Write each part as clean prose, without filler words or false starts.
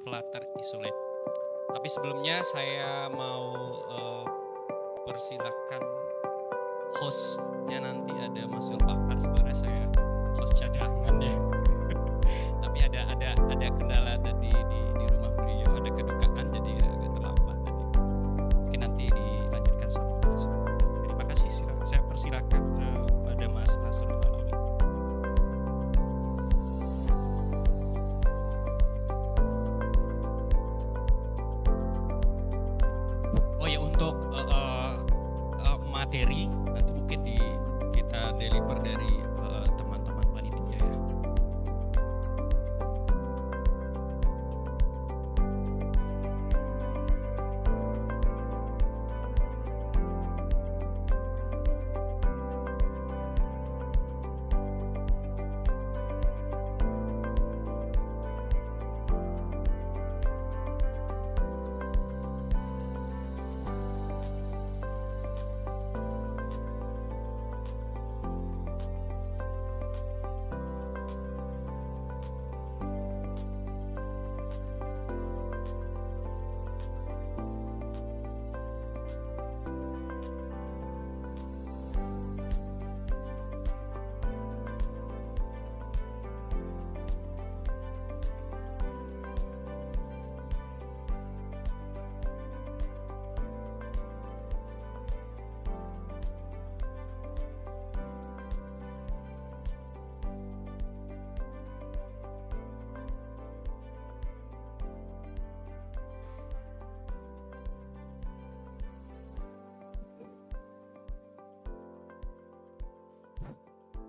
Flutter Isolate. Tapi sebelumnya saya mau persilakan hostnya, nanti ada Mas Zulpakar. Sebenarnya saya host cadangan ya. Tapi ada kendala di rumah beliau, ada kedukaan jadi agak terlambat tadi. Mungkin nanti dilanjutkan sama Mas. Terima kasih, saya persilakan kepada Mas Nasrul Alawi. Oh ya, untuk materi nanti mungkin kita deliver dari teman-teman panitia ya.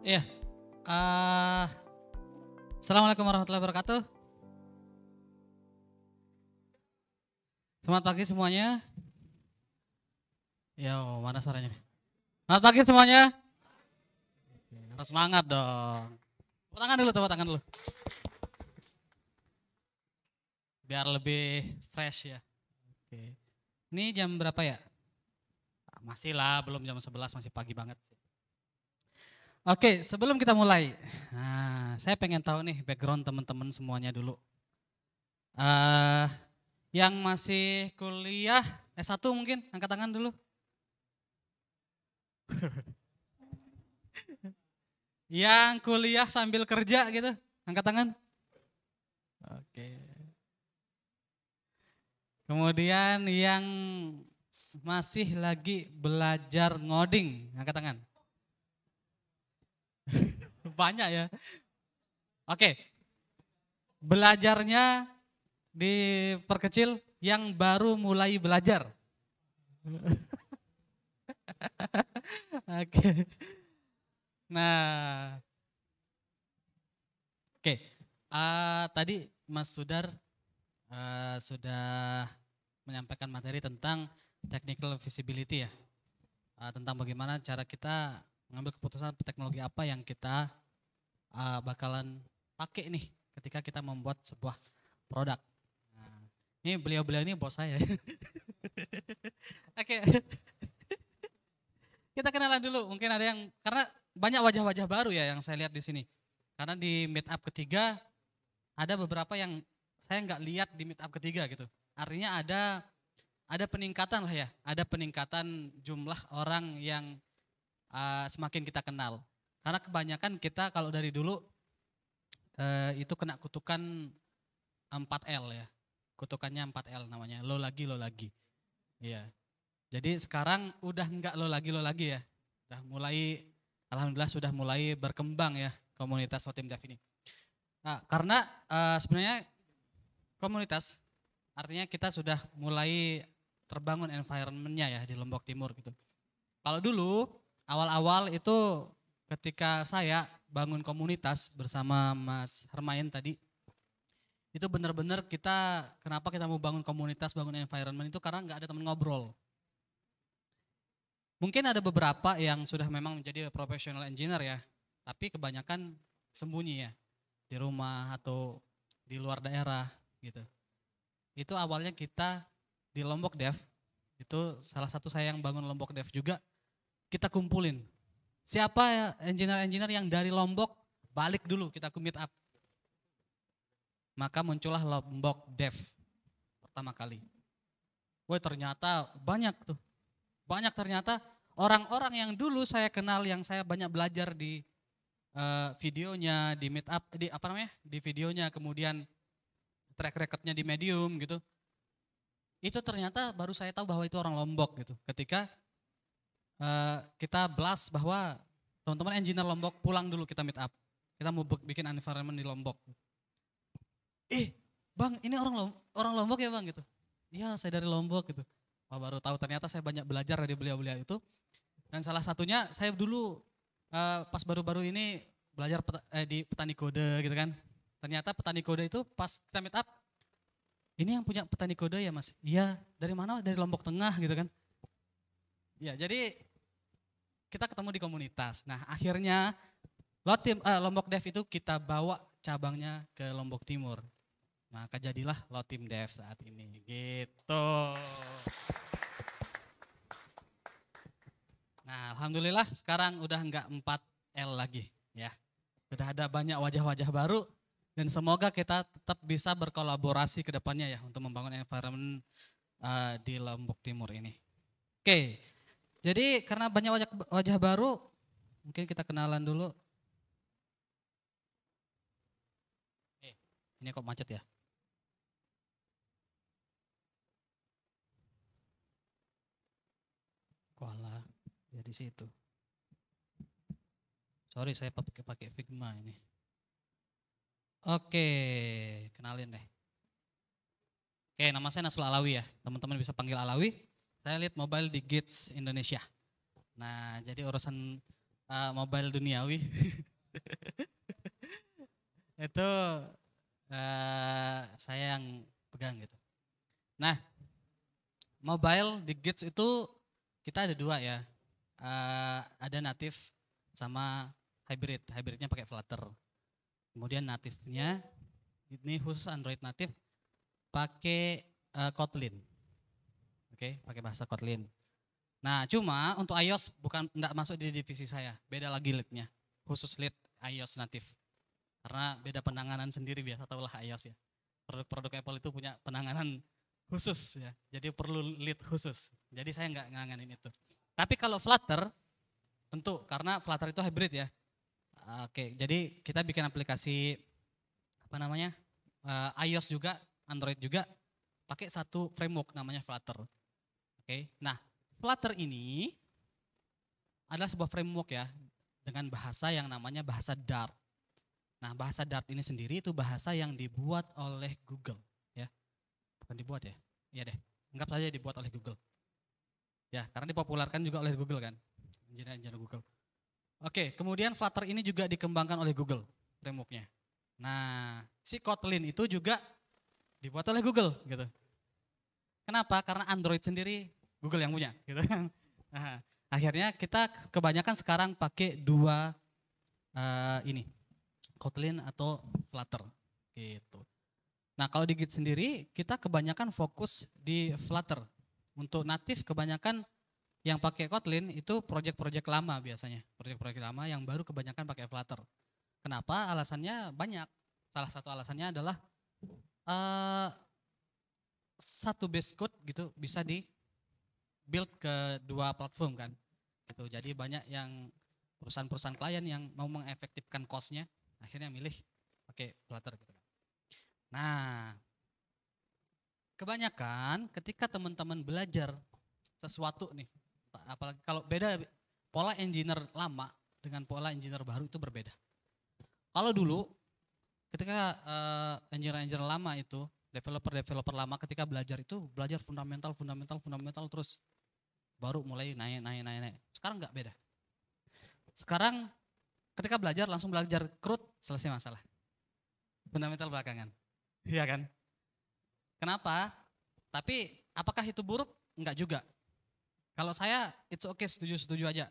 Iya, Assalamualaikum warahmatullahi wabarakatuh. Selamat pagi semuanya. Yo, mana suaranya? Selamat pagi semuanya. Harus semangat dong. Tepuk tangan dulu. Biar lebih fresh ya. Oke. Ini jam berapa ya? Masih lah, belum jam 11, masih pagi banget. Oke, sebelum kita mulai, saya pengen tahu nih background teman-teman semuanya dulu. Yang masih kuliah S1 mungkin, angkat tangan dulu. Yang kuliah sambil kerja gitu, angkat tangan. Oke. Kemudian yang masih lagi belajar ngoding, angkat tangan. Banyak ya. Oke. Belajarnya diperkecil yang baru mulai belajar. Oke. Nah. Oke. Tadi Mas Sudar sudah menyampaikan materi tentang technical feasibility ya. Tentang bagaimana cara kita mengambil keputusan teknologi apa yang kita bakalan pakai nih ketika kita membuat sebuah produk. Nah, ini beliau-beliau ini bos saya. Oke. Kita kenalan dulu, mungkin ada yang, karena banyak wajah-wajah baru ya yang saya lihat di sini. Karena di meetup ketiga ada beberapa yang saya nggak lihat di meetup ketiga gitu. Artinya ada peningkatan lah ya, ada peningkatan jumlah orang yang semakin kita kenal. Karena kebanyakan kita kalau dari dulu itu kena kutukan 4L ya. Kutukannya 4L namanya, lo lagi. Iya. Jadi sekarang udah enggak lo lagi ya. Udah mulai, alhamdulillah sudah mulai berkembang ya komunitas Otim Dev ini. Nah, karena sebenarnya komunitas artinya kita sudah mulai terbangun environment-nya ya di Lombok Timur gitu. Kalau dulu awal-awal itu ketika saya bangun komunitas bersama Mas Hermain tadi, itu benar-benar kenapa kita mau bangun komunitas, bangun environment itu karena nggak ada teman ngobrol. Mungkin ada beberapa yang sudah memang menjadi professional engineer ya, tapi kebanyakan sembunyi ya, di rumah atau di luar daerah gitu. Itu awalnya kita di Lombok Dev, itu salah satu saya yang bangun Lombok Dev juga, kita kumpulin. Siapa ya engineer-engineer yang dari Lombok, balik dulu kita ke meet up. maka muncullah Lombok Dev pertama kali. Wah ternyata banyak tuh. Banyak ternyata orang-orang yang dulu saya kenal, yang saya banyak belajar di videonya, di meetup, di videonya, kemudian track recordnya di Medium gitu. Itu ternyata baru saya tahu bahwa itu orang Lombok gitu. Ketika kita blast bahwa teman-teman engineer Lombok pulang dulu kita meet up. Kita mau bikin environment di Lombok. Bang ini orang Lombok ya bang gitu. Iya saya dari Lombok gitu. Wah, baru tahu ternyata saya banyak belajar dari beliau-beliau itu. Dan salah satunya saya dulu pas baru-baru ini belajar di petani kode gitu kan. Ternyata petani kode itu pas kita meet up, ini yang punya petani kode ya mas? Iya, dari mana? Dari Lombok Tengah gitu kan. Ya jadi kita ketemu di komunitas. Nah akhirnya Lombok Dev itu kita bawa cabangnya ke Lombok Timur. Maka jadilah Lotim Dev saat ini gitu. Nah alhamdulillah sekarang udah enggak 4L lagi ya. Sudah ada banyak wajah-wajah baru dan semoga kita tetap bisa berkolaborasi ke depannya ya untuk membangun environment di Lombok Timur ini. Oke, jadi karena banyak wajah baru mungkin kita kenalan dulu. Ini kok macet ya? Walah, jadi situ. Sorry saya pakai Figma ini. Oke, kenalin deh. Oke, nama saya Nasrul Alawi ya. Teman-teman bisa panggil Alawi. Saya lead mobile di Gates Indonesia. Nah, jadi urusan mobile duniawi itu saya yang pegang gitu. Nah, mobile di Gates itu kita ada dua ya. Ada native sama hybrid. Hybridnya pakai Flutter. Kemudian native-nya ini khusus Android native pakai Kotlin. Oke, pakai bahasa Kotlin. Nah, cuma untuk iOS enggak masuk di divisi saya. Beda lagi lead-nya. Khusus lead iOS native. Karena beda penanganan sendiri, biasa tahulah iOS ya. Produk-produk Apple itu punya penanganan khusus ya. Jadi perlu lead khusus. Jadi saya enggak nanganin itu. Tapi kalau Flutter tentu karena Flutter itu hybrid ya. Oke, jadi kita bikin aplikasi iOS juga, Android juga pakai satu framework namanya Flutter. Oke. Nah, Flutter ini adalah sebuah framework ya dengan bahasa yang namanya bahasa Dart. Nah, bahasa Dart ini sendiri itu bahasa yang dibuat oleh Google ya. Bukan dibuat ya? Iya deh. Anggap saja dibuat oleh Google. Ya, karena dipopulerkan juga oleh Google kan. Engineer Google. Oke, kemudian Flutter ini juga dikembangkan oleh Google frameworknya. Nah, si Kotlin itu juga dibuat oleh Google gitu. Kenapa? Karena Android sendiri Google yang punya gitu. Nah, akhirnya kita kebanyakan sekarang pakai dua Kotlin atau Flutter gitu. Nah, kalau di Git sendiri kita kebanyakan fokus di Flutter. Untuk native kebanyakan yang pakai Kotlin itu proyek-proyek lama biasanya. Proyek-proyek lama yang baru kebanyakan pakai Flutter. Kenapa? Alasannya banyak. Salah satu alasannya adalah satu base code gitu bisa di build ke dua platform kan. Gitu. Jadi banyak yang perusahaan-perusahaan klien yang mau mengefektifkan cost-nya akhirnya milih pakai Flutter gitu. Nah, kebanyakan ketika teman-teman belajar sesuatu nih, apalagi kalau beda pola engineer lama dengan pola engineer baru itu berbeda. Kalau dulu ketika engineer lama itu developer lama ketika belajar itu belajar fundamental terus baru mulai naik. Sekarang nggak beda. Sekarang ketika belajar langsung belajar CRUD selesai masalah. Fundamental belakangan. Iya kan? Kenapa? Tapi apakah itu buruk? Enggak juga. Kalau saya it's okay, setuju aja.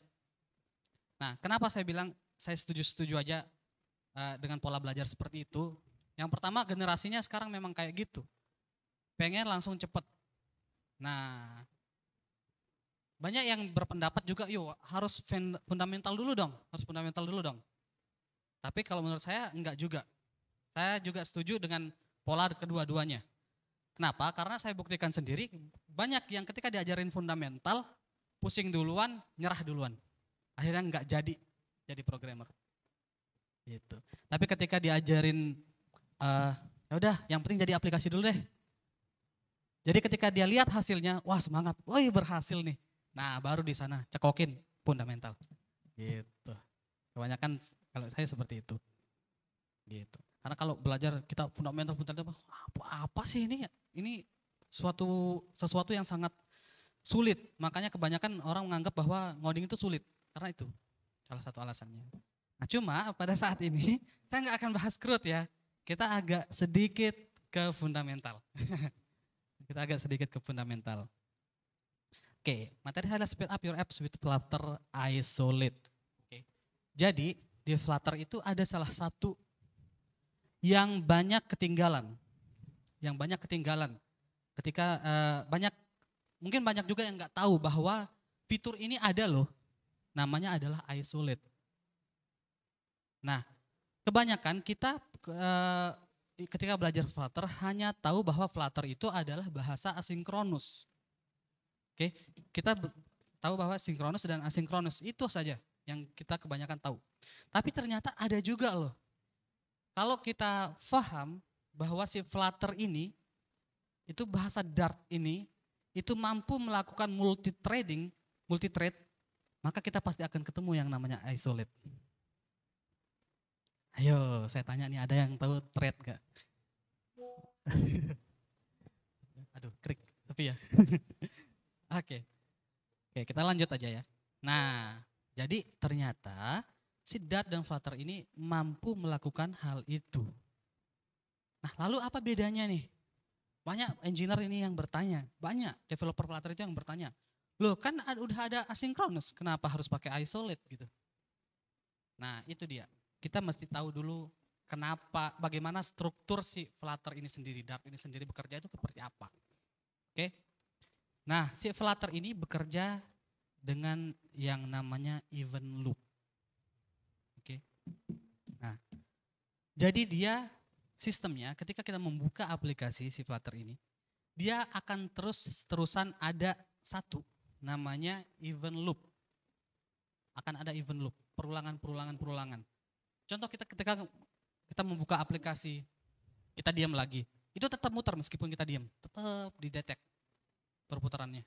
Nah, kenapa saya bilang saya setuju aja dengan pola belajar seperti itu? Yang pertama generasinya sekarang memang kayak gitu. Pengen langsung cepet. Nah, banyak yang berpendapat juga yuk harus fundamental dulu dong. Tapi kalau menurut saya enggak juga. Saya juga setuju dengan pola kedua-duanya. Kenapa? Karena saya buktikan sendiri, banyak yang ketika diajarin fundamental, pusing duluan, nyerah duluan. Akhirnya nggak jadi programmer. Gitu. Tapi ketika diajarin, ya udah, yang penting jadi aplikasi dulu deh. Jadi ketika dia lihat hasilnya, wah semangat, woi berhasil nih. Nah baru di sana cekokin fundamental. Gitu. Kebanyakan kalau saya seperti itu. Gitu. Karena kalau belajar kita fundamental apa sih ini? Ini sesuatu yang sangat sulit. Makanya kebanyakan orang menganggap bahwa ngoding itu sulit. Karena itu salah satu alasannya. Nah cuma pada saat ini saya nggak akan bahas CRUD ya. Kita agak sedikit ke fundamental. Kita agak sedikit ke fundamental. Oke, materi saya adalah speed up your apps with Flutter Isolate. Oke. Jadi di Flutter itu ada salah satu yang banyak ketinggalan. Ketika mungkin banyak juga yang nggak tahu bahwa fitur ini ada loh. Namanya adalah isolate. Nah, kebanyakan kita ketika belajar Flutter hanya tahu bahwa Flutter itu adalah bahasa asinkronus. Oke, kita tahu bahwa sinkronus dan asinkronus itu saja yang kita kebanyakan tahu. Tapi ternyata ada juga loh. Kalau kita paham bahwa si Flutter ini, itu bahasa Dart ini, itu mampu melakukan multi-thread, maka kita pasti akan ketemu yang namanya isolate. Ayo, saya tanya nih, ada yang tahu thread gak? Aduh, krik, tapi ya. Oke, kita lanjut aja ya. Nah, jadi ternyata si Dart dan Flutter ini mampu melakukan hal itu. Nah, lalu apa bedanya nih? Banyak engineer ini yang bertanya, banyak developer Flutter itu yang bertanya, loh kan udah ada asinkronus, kenapa harus pakai isolate gitu? Nah, itu dia. Kita mesti tahu dulu bagaimana struktur si Flutter ini sendiri, Dart ini sendiri bekerja itu seperti apa. Oke. Nah, si Flutter ini bekerja dengan yang namanya event loop. Oke. Nah, jadi dia sistemnya ketika kita membuka aplikasi si Flutter ini, dia akan terusan ada satu namanya event loop. Akan ada event loop, perulangan. Contoh ketika kita membuka aplikasi, kita diam lagi, itu tetap muter meskipun kita diam, tetap didetek perputarannya.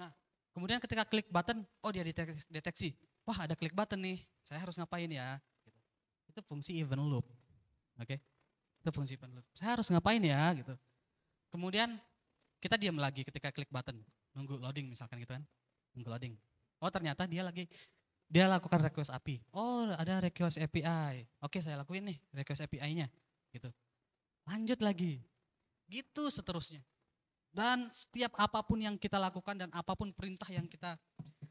Nah, kemudian ketika klik button, oh dia deteksi, wah ada klik button nih, saya harus ngapain ya? Itu fungsi event loop, oke? Itu fungsi event loop. Saya harus ngapain ya? Gitu. Kemudian kita diam lagi ketika klik button, nunggu loading misalkan gitu kan, nunggu loading. Oh ternyata dia lakukan request API. Oh ada request API. Oke saya lakuin nih request API-nya. Gitu. Lanjut lagi. Gitu seterusnya. Dan setiap apapun yang kita lakukan dan apapun perintah yang kita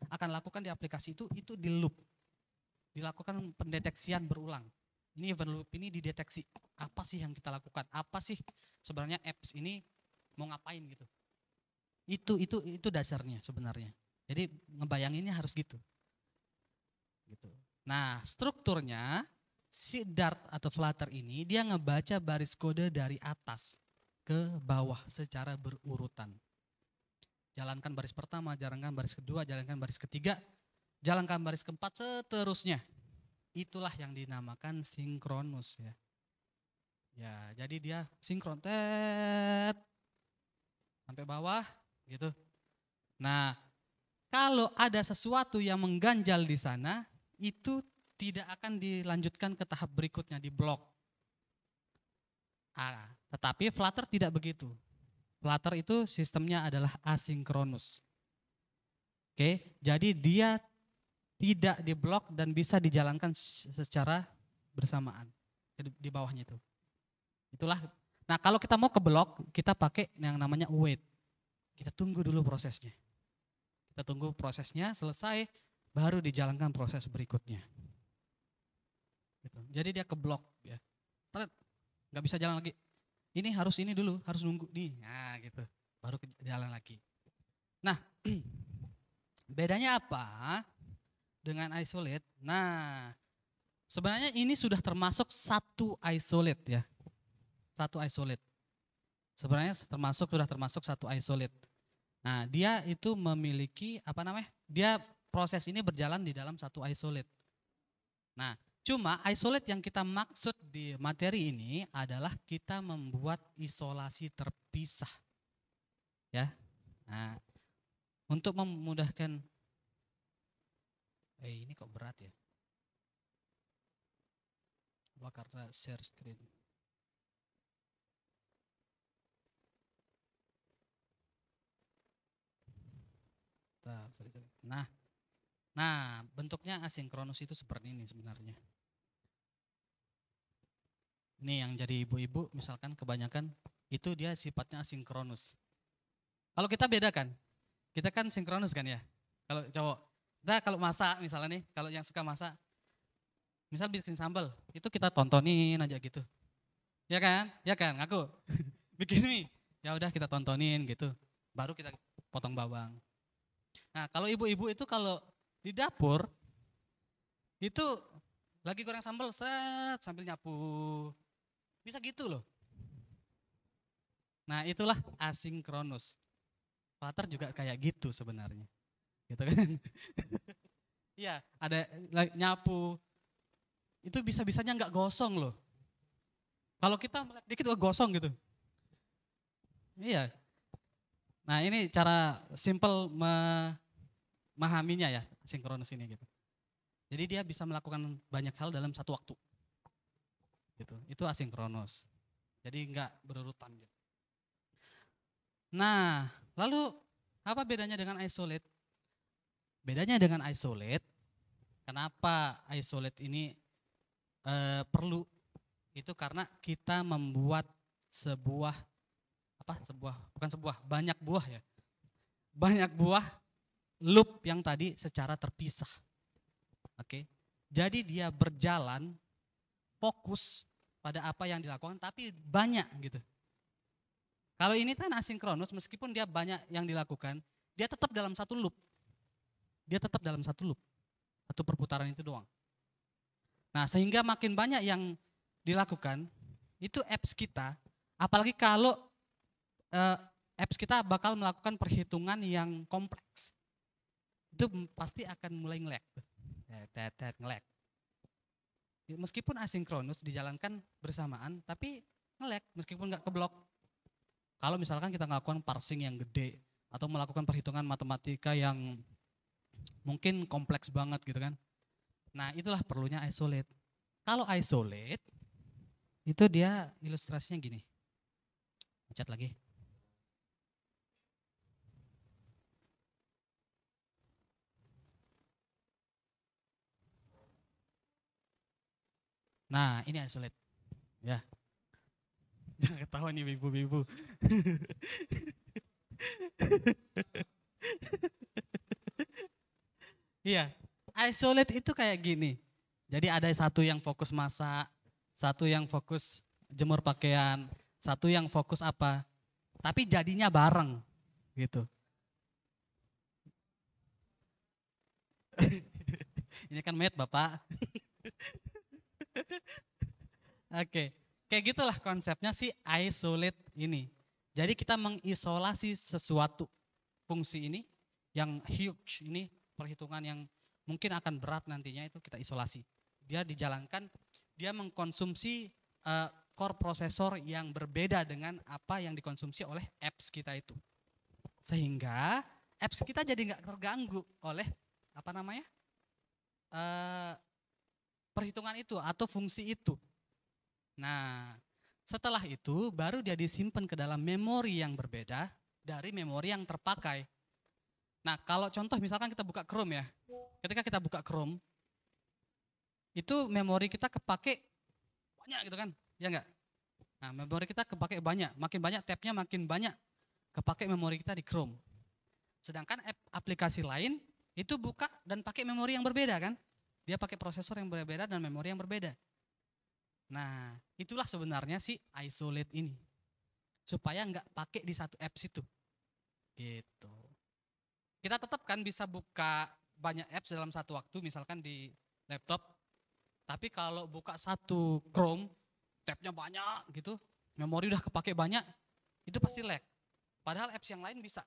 akan lakukan di aplikasi itu di loop. Dilakukan pendeteksian berulang. Ini event loop ini dideteksi. Apa sih yang kita lakukan? Apa sih sebenarnya apps ini mau ngapain gitu. Itu dasarnya sebenarnya. Jadi ngebayanginnya harus gitu. Nah strukturnya si Dart atau Flutter ini dia ngebaca baris kode dari atas ke bawah secara berurutan. Jalankan baris pertama, jalankan baris kedua, jalankan baris ketiga, jalankan baris keempat, seterusnya. Itulah yang dinamakan sinkronus ya. Ya jadi dia sinkron sampai bawah gitu. Nah kalau ada sesuatu yang mengganjal di sana, itu tidak akan dilanjutkan ke tahap berikutnya di blok. Tetapi Flutter tidak begitu. Flutter itu sistemnya adalah asinkronus. Oke, jadi dia tidak diblok dan bisa dijalankan secara bersamaan di bawahnya itu. Itulah. Nah, kalau kita mau ke blok, kita pakai yang namanya wait. Kita tunggu dulu prosesnya. Kita tunggu prosesnya selesai, baru dijalankan proses berikutnya. Gitu. Jadi dia ke blok ya. Nggak bisa jalan lagi. Ini harus ini dulu, harus nunggu nih. Nah gitu, baru jalan lagi. Nah, bedanya apa dengan isolate? Nah, sebenarnya ini sudah termasuk satu isolate ya. satu isolate. Sebenarnya sudah termasuk satu isolate. Nah, dia itu memiliki dia proses ini berjalan di dalam satu isolate. Nah, cuma isolate yang kita maksud di materi ini adalah kita membuat isolasi terpisah. Ya. Nah, untuk memudahkan ini kok berat ya? Apa karena share screen? Nah, bentuknya asinkronus itu seperti ini sebenarnya. Ini yang jadi ibu-ibu misalkan kebanyakan itu dia sifatnya asinkronus. Kalau kita beda kan, kita kan sinkronus kan ya. Kalau cowok, kalau masak misalnya nih, kalau yang suka masak, misal bikin sambal, itu kita tontonin aja gitu. Ya kan, ngaku. Bikin mie, ya udah kita tontonin gitu. Baru kita potong bawang. Nah, kalau ibu-ibu itu kalau di dapur itu lagi goreng sambal, sambil nyapu. Bisa gitu loh. Nah, itulah asinkronus. Flutter juga kayak gitu sebenarnya. Gitu kan? Iya, ada nyapu. Itu bisa-bisanya nggak gosong loh. Kalau kita melek dikit gosong gitu. Iya. Nah, ini cara simple memahaminya ya, asinkronus ini gitu. Jadi dia bisa melakukan banyak hal dalam satu waktu. Gitu. Itu asinkronus. Jadi nggak berurutan gitu. Nah, lalu apa bedanya dengan isolate? Bedanya dengan isolate, kenapa isolate ini perlu? Itu karena kita membuat banyak buah ya. Banyak buah loop yang tadi secara terpisah. Oke. Jadi dia berjalan fokus pada apa yang dilakukan tapi banyak gitu. Kalau ini kan asinkronus, meskipun dia banyak yang dilakukan, dia tetap dalam satu loop. Satu perputaran itu doang. Nah, sehingga makin banyak yang dilakukan, itu apps kita, apalagi kalau apps kita bakal melakukan perhitungan yang kompleks. Itu pasti akan mulai nge-lag. Nge-lag. Meskipun asinkronus dijalankan bersamaan, tapi nge-lag meskipun nggak keblok. Kalau misalkan kita melakukan parsing yang gede atau melakukan perhitungan matematika yang mungkin kompleks banget gitu kan. Nah, itulah perlunya isolate. Kalau isolate itu dia ilustrasinya gini. Pencet lagi. Nah, ini isolate. Ya. Jangan ketawa nih ibu-ibu. Iya, isolate itu kayak gini. Jadi ada satu yang fokus masak, satu yang fokus jemur pakaian, satu yang fokus apa. Tapi jadinya bareng gitu. Ini kan mate Bapak. Oke. Kayak gitulah konsepnya si isolate ini. Jadi kita mengisolasi sesuatu fungsi ini yang huge ini, perhitungan yang mungkin akan berat nantinya itu kita isolasi. Dia dijalankan, dia mengkonsumsi core prosesor yang berbeda dengan apa yang dikonsumsi oleh apps kita itu. Sehingga apps kita jadi nggak terganggu oleh perhitungan itu atau fungsi itu. Nah, setelah itu baru dia disimpan ke dalam memori yang berbeda dari memori yang terpakai. Nah, kalau contoh misalkan kita buka Chrome ya. Ketika kita buka Chrome, itu memori kita kepake banyak gitu kan, ya enggak? Nah, memori kita kepake banyak, makin banyak tabnya makin banyak kepake memori kita di Chrome. Sedangkan aplikasi lain itu buka dan pakai memori yang berbeda kan? Dia pakai prosesor yang berbeda dan memori yang berbeda. Nah, itulah sebenarnya si isolate ini. Supaya enggak pakai di satu apps itu. Gitu. Kita tetap kan bisa buka banyak apps dalam satu waktu, misalkan di laptop. Tapi kalau buka satu Chrome, tabnya banyak gitu, memori udah kepake banyak, itu pasti lag. Padahal apps yang lain bisa.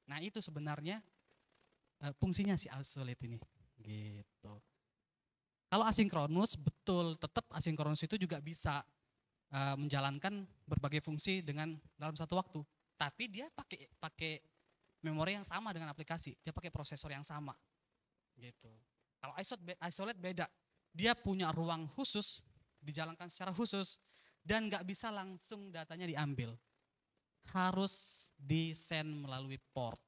Nah itu sebenarnya fungsinya si isolate ini. Gitu. Kalau asinkronus, betul, tetap asinkronus itu juga bisa menjalankan berbagai fungsi dalam satu waktu. Tapi dia pakai memori yang sama dengan aplikasi, dia pakai prosesor yang sama. Gitu. Kalau isolate beda, dia punya ruang khusus, dijalankan secara khusus, dan nggak bisa langsung datanya diambil. Harus di-send melalui port.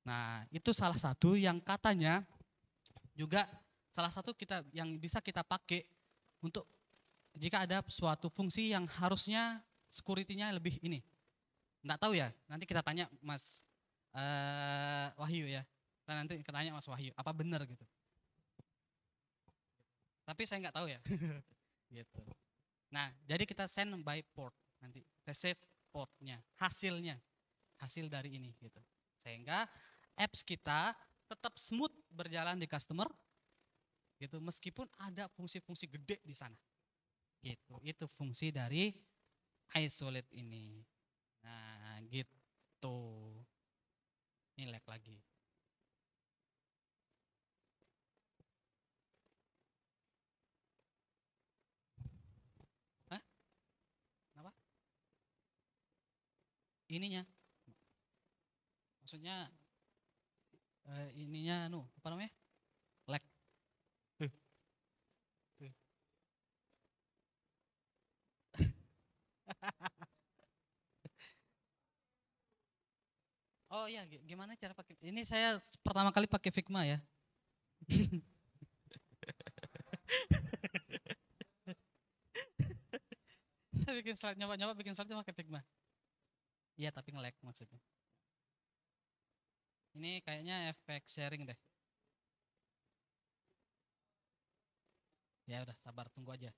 Nah, itu salah satu yang katanya juga salah satu yang bisa kita pakai untuk jika ada suatu fungsi yang harusnya security-nya lebih ini. Nggak tahu ya, nanti kita tanya Mas Wahyu ya. Nanti kita tanya Mas Wahyu, apa benar gitu. Tapi saya nggak tahu ya. Gitu. Nah, jadi kita send by port, nanti receive portnya, hasil dari ini gitu. Sehingga apps kita tetap smooth berjalan di customer, gitu. Meskipun ada fungsi-fungsi gede di sana, gitu. Itu fungsi dari isolate ini. Nah, gitu. Ini lag lagi. Ininya maksudnya ininya apa namanya lag oh iya gimana cara pakai ini, saya pertama kali pakai Figma ya. Saya bikin slide, nyoba bikin slide pakai Figma. Iya tapi nge-lag maksudnya. Ini kayaknya efek sharing deh. Ya udah sabar, tunggu aja.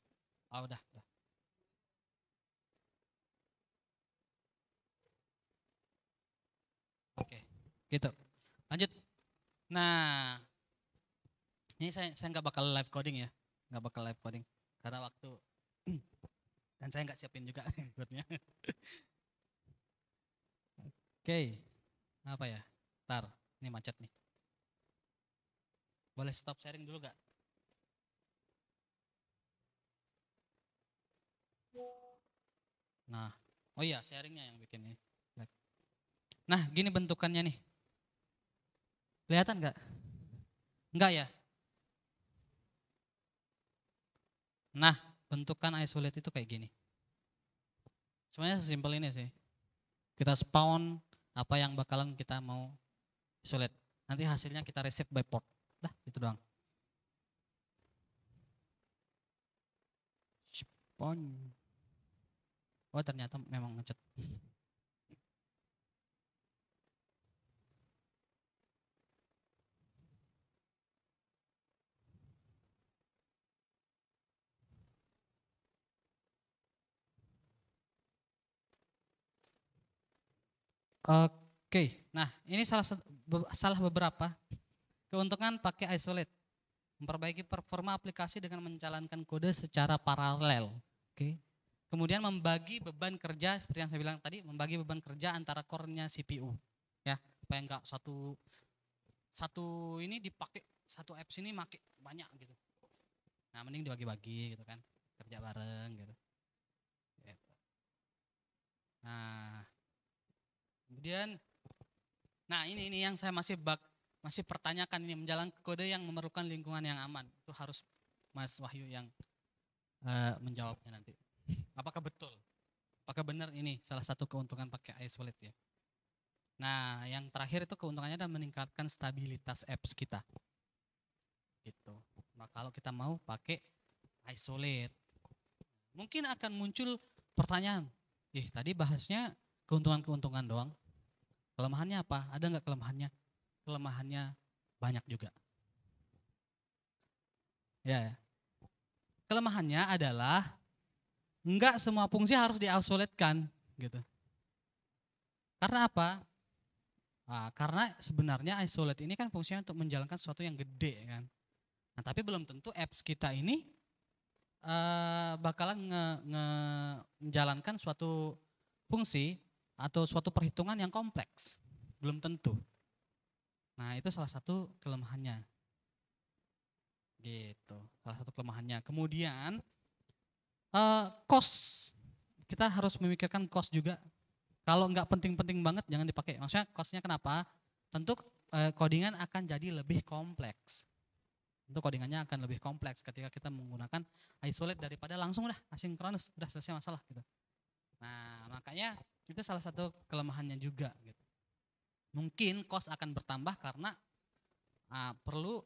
Oh udah. Oke, gitu. Lanjut. Nah, ini saya nggak bakal live coding ya, nggak bakal live coding karena waktu dan saya nggak siapin juga buatnya. Oke, apa ya? Ntar, ini macet nih. Boleh stop sharing dulu gak? Nah, oh iya sharingnya yang bikin ini. Nah, gini bentukannya nih. Kelihatan nggak? Enggak ya? Nah, bentukan isolate itu kayak gini. Sebenarnya sesimpel ini sih. Kita spawn apa yang bakalan kita mau isolate. Nanti hasilnya kita receive by port. Dah, itu doang. Spawn. Oh, ternyata memang macet. Oke, nah ini salah beberapa keuntungan pakai isolate. Memperbaiki performa aplikasi dengan menjalankan kode secara paralel. Oke. Kemudian membagi beban kerja seperti yang saya bilang tadi, membagi beban kerja antara core-nya CPU. Ya, supaya enggak satu ini dipakai, satu apps ini pakai banyak gitu. Nah, mending dibagi-bagi gitu kan, kerja bareng gitu. Nah, kemudian ini yang saya masih pertanyakan, ini menjalankan kode yang memerlukan lingkungan yang aman. Itu harus Mas Wahyu yang menjawabnya nanti. Apakah betul? Apakah benar ini salah satu keuntungan pakai isolate ya? Nah, yang terakhir itu keuntungannya adalah meningkatkan stabilitas apps kita. Gitu. Nah, kalau kita mau pakai isolate, mungkin akan muncul pertanyaan, tadi bahasnya keuntungan-keuntungan doang. Kelemahannya apa? Ada nggak kelemahannya? Kelemahannya banyak juga. Ya. Kelemahannya adalah enggak semua fungsi harus di-isolate-kan gitu. Karena apa? Nah, karena sebenarnya isolate ini kan fungsinya untuk menjalankan sesuatu yang gede kan. Nah, tapi belum tentu apps kita ini bakalan menjalankan suatu fungsi atau suatu perhitungan yang kompleks. Belum tentu. Nah, itu salah satu kelemahannya. Gitu, salah satu kelemahannya. Kemudian cost, kita harus memikirkan cost juga. Kalau nggak penting-penting banget jangan dipakai. Maksudnya costnya kenapa? Tentu codingan akan jadi lebih kompleks. Tentu codingannya akan lebih kompleks ketika kita menggunakan isolate daripada langsung udah asinkronus, udah selesai masalah gitu. Nah, makanya itu salah satu kelemahannya juga gitu. Mungkin cost akan bertambah karena perlu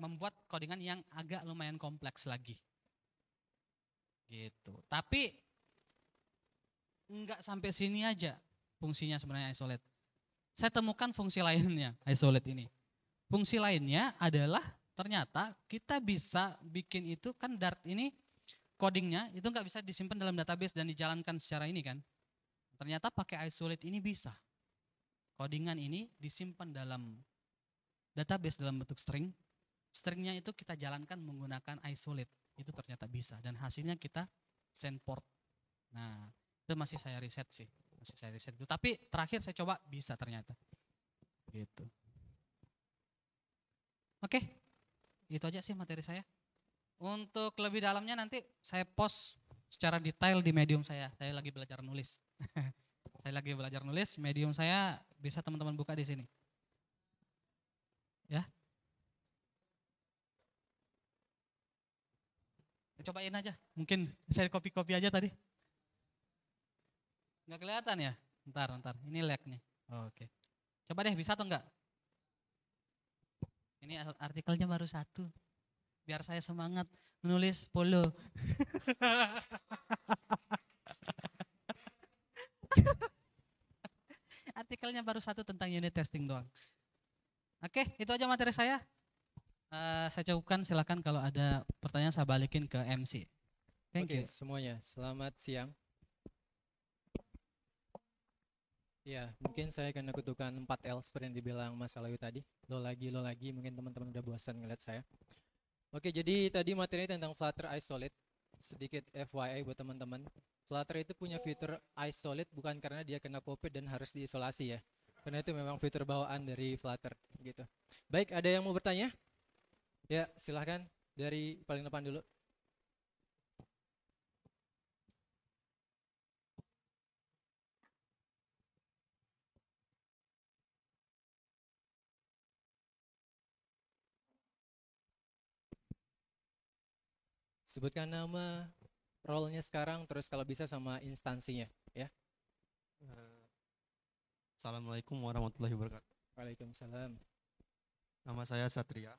membuat codingan yang agak lumayan kompleks lagi. Gitu. Tapi enggak sampai sini aja fungsinya sebenarnya isolate. Saya temukan fungsi lainnya isolate ini. Fungsi lainnya adalah ternyata kita bisa bikin itu kan Dart ini codingnya itu nggak bisa disimpan dalam database dan dijalankan secara ini kan. Ternyata pakai isolate ini bisa. Codingan ini disimpan dalam database dalam bentuk string. Stringnya itu kita jalankan menggunakan isolate. Itu ternyata bisa dan hasilnya kita send port. Nah, itu masih saya riset sih. Masih saya riset itu. Tapi terakhir saya coba bisa ternyata. Gitu. Oke. Itu aja sih materi saya. Untuk lebih dalamnya nanti saya post secara detail di Medium saya. Saya lagi belajar nulis. Saya lagi belajar nulis, Medium saya bisa teman-teman buka di sini. Ya. Cobain aja, mungkin saya copy-copy aja tadi. Nggak kelihatan ya? Ntar, ini lag-nya. Oke. Coba deh, bisa atau enggak? Ini artikelnya baru 1. Biar saya semangat menulis follow. Artikelnya baru 1 tentang unit testing doang. Oke, itu aja materi saya. Saya cukupkan, silakan kalau ada pertanyaan saya balikin ke MC. Thank you. Semuanya, selamat siang. Ya, mungkin saya akan kutukan 4L seperti yang dibilang Mas Alawi tadi. Lo lagi, mungkin teman-teman udah bosan ngeliat saya. Oke, jadi tadi materi tentang Flutter Isolate. Sedikit FYI buat teman-teman. Flutter itu punya fitur Isolate bukan karena dia kena COVID dan harus diisolasi ya. Karena itu memang fitur bawaan dari Flutter gitu. Baik, ada yang mau bertanya? Ya, silahkan dari paling depan dulu. Sebutkan nama, role-nya sekarang, terus kalau bisa sama instansinya, ya. Assalamualaikum warahmatullahi wabarakatuh. Waalaikumsalam. Nama saya Satria.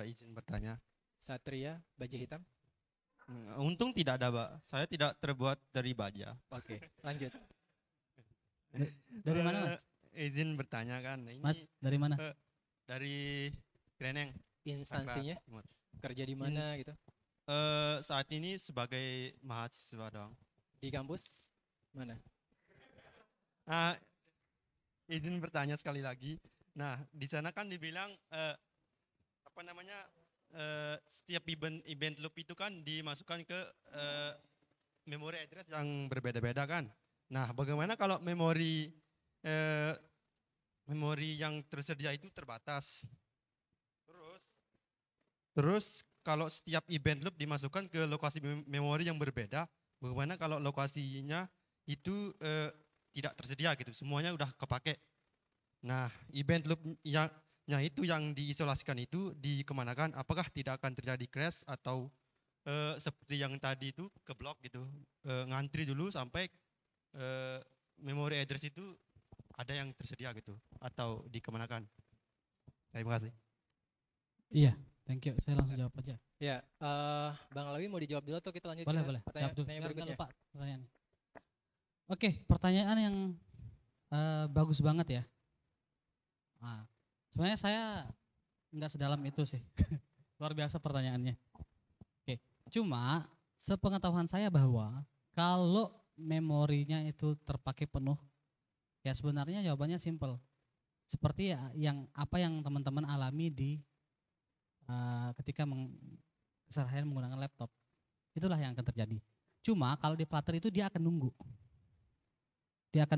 Izin bertanya. Satria, baja hitam. Untung tidak ada, Pak. Saya tidak terbuat dari baja. Oke, lanjut. Dari mana, Mas? Izin bertanya kan. Ini, Mas, dari mana? Dari Kreneng. Instansinya, Timur. kerja di mana gitu? Saat ini sebagai mahasiswa doang. Di kampus mana? Izin bertanya sekali lagi. Nah, di sana kan dibilang setiap event loop itu kan dimasukkan ke memori address yang berbeda-beda kan. Nah, bagaimana kalau memori yang tersedia itu terbatas? Terus kalau setiap event loop dimasukkan ke lokasi memori yang berbeda, bagaimana kalau lokasinya itu tidak tersedia gitu, semuanya udah kepake. Nah, event loop yang diisolasikan itu dikemanakan? Apakah tidak akan terjadi crash atau seperti yang tadi itu keblok gitu, ngantri dulu sampai memori address itu ada yang tersedia gitu, atau dikemanakan? Terima kasih. Iya, thank you. Saya langsung jawab aja. Ya, Bang Alawi mau dijawab dulu atau kita lanjut? Boleh. Jawab dulu. Pertanyaan Biar berikutnya. nggak lupa pertanyaan. Oke, pertanyaan yang bagus banget ya. Nah, sebenarnya saya nggak sedalam itu sih. Luar biasa pertanyaannya. Oke, cuma sepengetahuan saya bahwa kalau memorinya itu terpakai penuh, ya sebenarnya jawabannya simple. Seperti apa yang teman-teman alami di ketika keseharian menggunakan laptop. Itulah yang akan terjadi. Cuma kalau di Flutter itu dia akan nunggu. Dia akan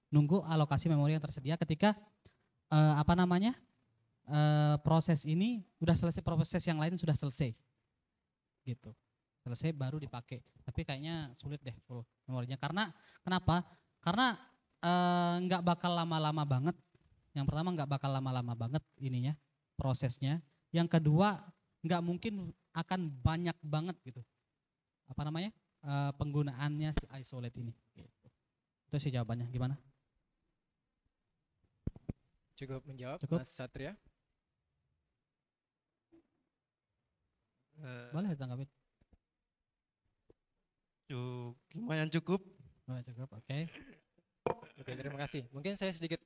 nunggu alokasi memori yang tersedia ketika proses ini udah selesai, proses yang lain sudah selesai. Gitu. Selesai baru dipakai. Tapi kayaknya sulit deh full memorinya. Karena kenapa? Karena nggak bakal lama-lama banget. Yang pertama nggak bakal lama-lama banget ininya prosesnya. Yang kedua nggak mungkin akan banyak banget gitu. Penggunaannya si isolate ini. Gitu. Itu sih jawabannya. Gimana? Cukup menjawab, Cukup. Mas Satria. Boleh tanggapin. Lumayan cukup. Boleh cukup. Oke. Oke, terima kasih. Mungkin saya sedikit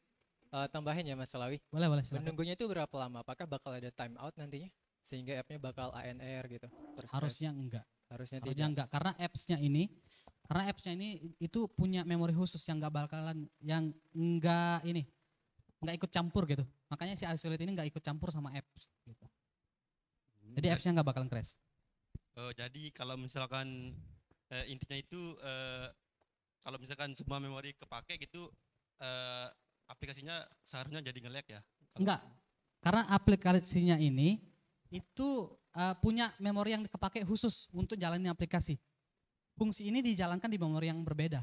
tambahin ya Mas Salawi. Boleh silakan. Menunggunya itu berapa lama? Apakah bakal ada time out nantinya? Sehingga app-nya bakal ANR gitu? Harusnya enggak. Harusnya Harusnya tidak. enggak karena apps-nya ini itu punya memori khusus yang enggak bakalan enggak ikut campur gitu. Makanya si isolate ini enggak ikut campur sama apps gitu. Jadi apps-nya enggak bakalan crash. Jadi kalau misalkan intinya itu kalau misalkan semua memori kepake gitu aplikasinya seharusnya jadi nge-lag ya? Enggak. Karena aplikasinya ini itu punya memori yang kepake khusus untuk jalanin aplikasi. Fungsi ini dijalankan di memori yang berbeda.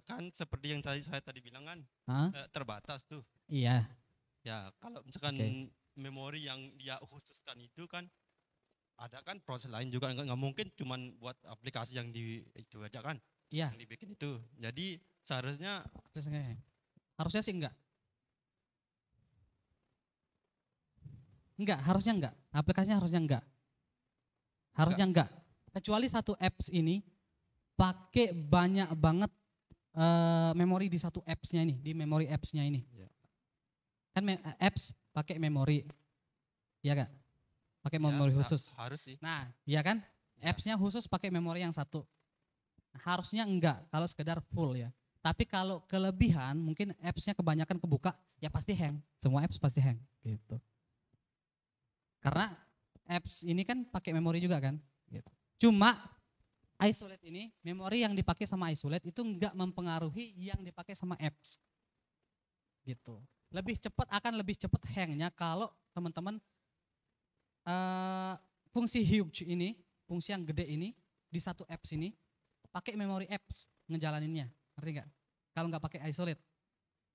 Kan seperti yang saya tadi bilang kan terbatas tuh. Iya. Ya kalau misalkan Oke. memori yang dia khususkan itu kan ada kan proses lain juga, nggak mungkin cuman buat aplikasi yang itu aja kan Iya. yang dibikin itu. Jadi seharusnya Harusnya sih enggak. Enggak, harusnya enggak. Aplikasinya harusnya enggak. Harusnya enggak. Kecuali satu apps ini pakai banyak banget memori di satu apps-nya ini, di memori apps-nya ini. Ya. Kan apps pakai memori. Iya enggak? Pakai memori khusus. harus sih. Nah, iya kan? Ya. Apps-nya khusus pakai memori yang satu. Harusnya enggak kalau sekedar full ya. Tapi kalau kelebihan mungkin apps-nya kebanyakan kebuka, ya pasti hang. Semua apps pasti hang gitu. Karena apps ini kan pakai memori juga kan. Gitu. Cuma isolate ini, memori yang dipakai sama isolate itu enggak mempengaruhi yang dipakai sama apps. Gitu. Akan lebih cepat hangnya kalau teman-teman fungsi huge ini, fungsi yang gede ini di satu apps ini pakai memori apps ngejalaninnya, ngerti nggak? Kalau nggak pakai isolate,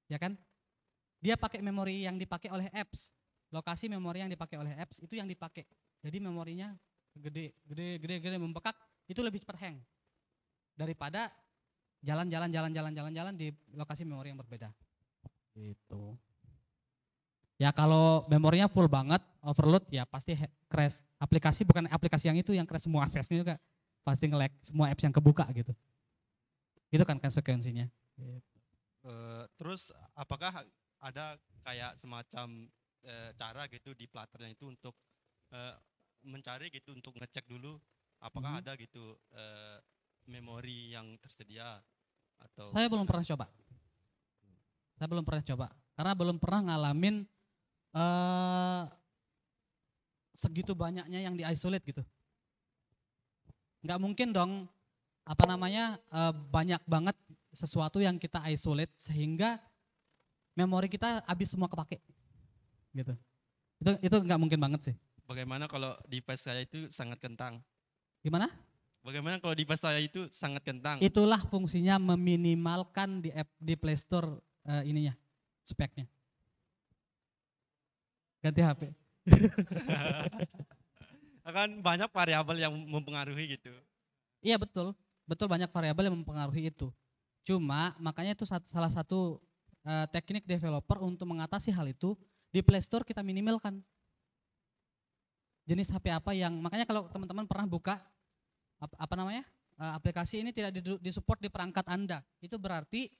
ya kan? Dia pakai memori yang dipakai oleh apps, lokasi memori yang dipakai oleh apps itu yang dipakai. Jadi memorinya gede membekak, itu lebih cepat hang daripada jalan di lokasi memori yang berbeda. Gitu. Ya kalau memorinya full banget, overload ya pasti crash. Aplikasi bukan aplikasi yang itu yang crash, semua apps juga pasti nge-lag, semua apps yang kebuka gitu. Itu kan konsekuensinya. Terus apakah ada kayak semacam cara gitu di platformnya itu untuk mencari gitu untuk ngecek dulu apakah ada gitu memori yang tersedia atau Saya belum pernah coba. Karena belum pernah ngalamin segitu banyaknya yang di isolate gitu. Nggak mungkin dong banyak banget sesuatu yang kita isolate sehingga memori kita habis semua kepake gitu. Itu nggak mungkin banget sih. bagaimana kalau device saya itu sangat kentang? Gimana? Bagaimana kalau device saya itu sangat kentang? Itulah fungsinya meminimalkan di Play Store ininya, speknya. Ganti HP. Kan banyak variabel yang mempengaruhi gitu. Iya betul banyak variabel yang mempengaruhi itu. Cuma makanya itu salah satu teknik developer untuk mengatasi hal itu di Play Store kita minimalkan. Jenis HP apa yang, makanya kalau teman-teman pernah buka aplikasi ini tidak disupport di perangkat Anda, itu berarti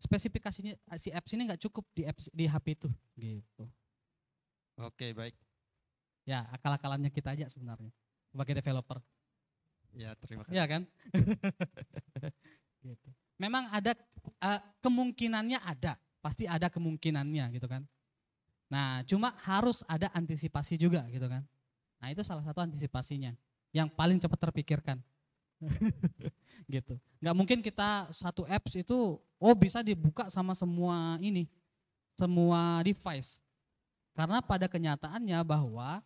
spesifikasinya si apps ini nggak cukup di HP itu gitu. Oke, baik. Ya akal-akalannya kita aja sebenarnya sebagai developer. Ya, terima kasih. Iya kan? Gitu. Memang ada kemungkinannya ada, pasti ada kemungkinannya gitu kan. Nah, cuma harus ada antisipasi juga gitu kan. Nah, itu salah satu antisipasinya yang paling cepat terpikirkan. Gitu. Nggak mungkin kita satu apps itu bisa dibuka sama semua semua device. Karena pada kenyataannya bahwa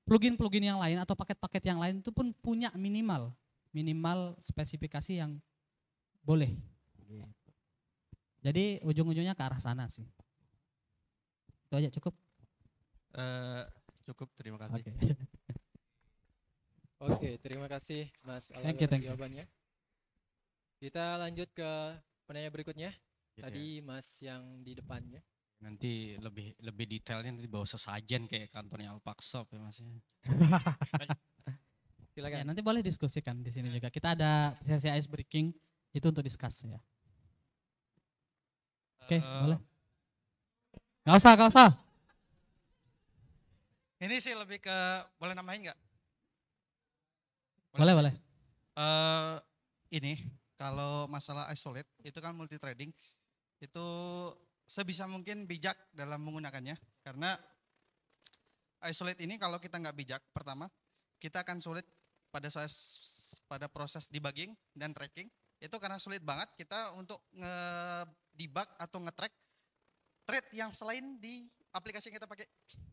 plugin-plugin yang lain atau paket-paket yang lain itu pun punya minimal spesifikasi yang boleh. Jadi ujung-ujungnya ke arah sana sih. Itu aja cukup. Cukup, terima kasih. Oke, terima kasih Mas Alal Thank you, atas thank you. jawabannya. Kita lanjut ke penanya berikutnya. Gitu ya. Tadi Mas yang di depannya. Nanti lebih detailnya nanti bawa sesajen kayak kantornya Alpaxop ya Mas. Silakan. Ya, nanti boleh diskusikan di sini juga. Kita ada sesi ice breaking itu untuk discuss ya. Oke, boleh. Gak usah. Ini sih lebih ke, boleh nambahin nggak? Boleh. Ini kalau masalah isolate itu kan multi threading itu sebisa mungkin bijak dalam menggunakannya, karena isolate ini kalau kita nggak bijak, pertama kita akan sulit pada proses debugging dan tracking. Itu karena sulit banget kita untuk nge-debug atau nge-track thread yang selain di aplikasi yang kita pakai.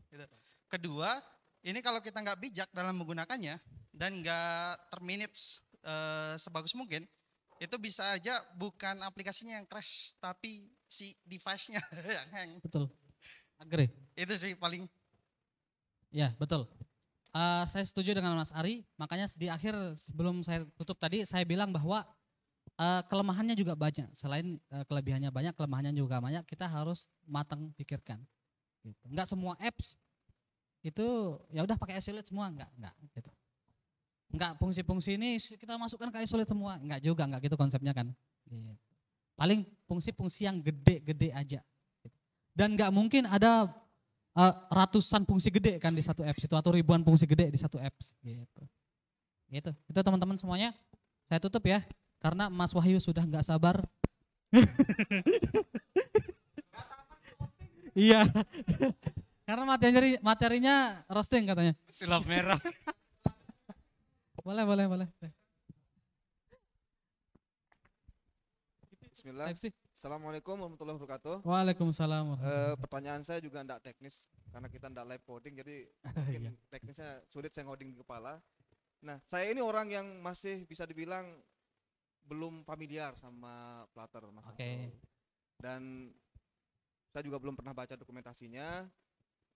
Gitu. Kedua, ini kalau kita nggak bijak dalam menggunakannya dan nggak termanage sebagus mungkin, itu bisa aja bukan aplikasinya yang crash, tapi si device-nya yang hang. Betul. Agree. Itu sih paling. Ya, betul. Saya setuju dengan Mas Ari, makanya di akhir sebelum saya tutup tadi saya bilang bahwa kelemahannya juga banyak. Selain kelebihannya banyak, kelemahannya juga banyak, kita harus matang pikirkan. Gitu. Enggak semua apps itu ya udah pakai isolate semua, enggak gitu. Enggak fungsi-fungsi ini kita masukkan ke isolate semua, enggak juga, enggak gitu konsepnya kan. Gitu. Paling fungsi-fungsi yang gede-gede aja. Gitu. Dan enggak mungkin ada ratusan fungsi gede kan di satu apps itu atau ribuan fungsi gede di satu apps gitu. Gitu. Itu teman-teman semuanya. Saya tutup ya karena Mas Wahyu sudah enggak sabar. Iya. Karena materinya roasting katanya. Silap merah. Boleh. Bismillah. Type C. Assalamualaikum warahmatullahi wabarakatuh. Waalaikumsalam. Pertanyaan saya juga tidak teknis karena kita tidak live coding, jadi mungkin teknisnya sulit saya ngoding di kepala. Nah, saya ini orang yang masih bisa dibilang belum familiar sama Flutter, Mas. Oke. Dan saya juga belum pernah baca dokumentasinya.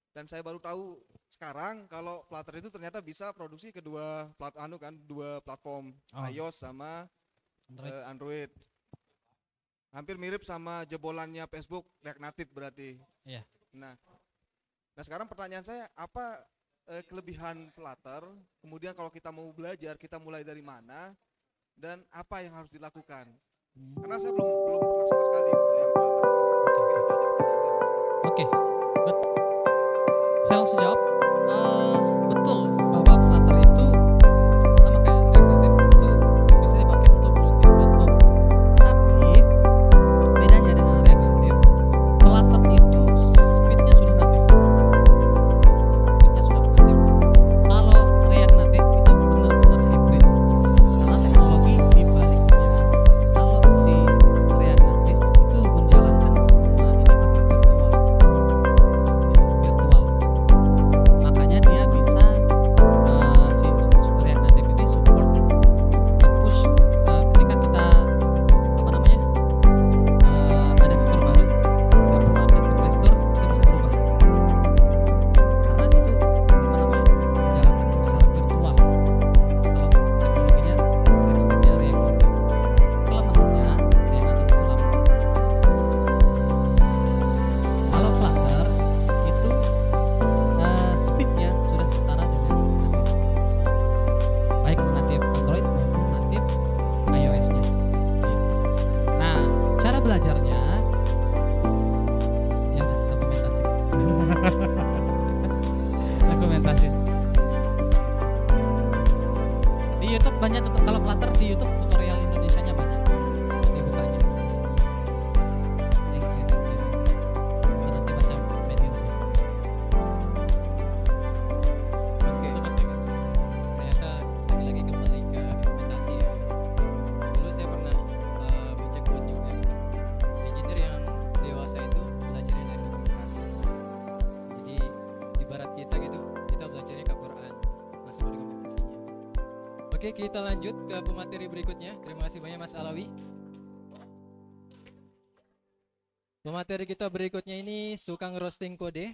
Dan saya baru tahu sekarang kalau Flutter itu ternyata bisa produksi dua platform, iOS sama Android. Hampir mirip sama jebolannya Facebook, React Native berarti. Iya. Nah sekarang pertanyaan saya, apa kelebihan Flutter? Kemudian kalau kita mau belajar, kita mulai dari mana? Dan apa yang harus dilakukan? Karena saya belum pernah sama sekali yang Flutter. Oke, saya langsung jawab. Betul bahwa Flutter itu sama kayak React Native itu bisa dipakai untuk multi platform. Tapi bedanya dengan React Native, Flutter itu speednya sudah natif. Kalau React Native itu benar-benar hybrid. Karena teknologi di baliknya, kalau si React Native itu menjalankan semua ini pakai virtual. Makanya dia bisa si React Native ini support push ketika kita ada fitur baru, nggak perlu update ke Play Store, kita bisa berubah. Karena itu menjalankan secara virtual. Kalau teknologinya teksturnya React Native, kelemahannya React Native itu lama. Kalau Flutter itu speednya sudah setara dengan native, baik native Android maupun native iOS-nya. Nah, cara belajarnya ya udah dokumentasi. Dokumentasi. Di YouTube banyak kalau Flutter di YouTube tutorial Indonesianya banyak dibukanya. Thank you. Nanti Oke, kita lanjut ke pemateri berikutnya. Terima kasih banyak Mas Alawi. Pemateri kita berikutnya ini suka ngerosting kode.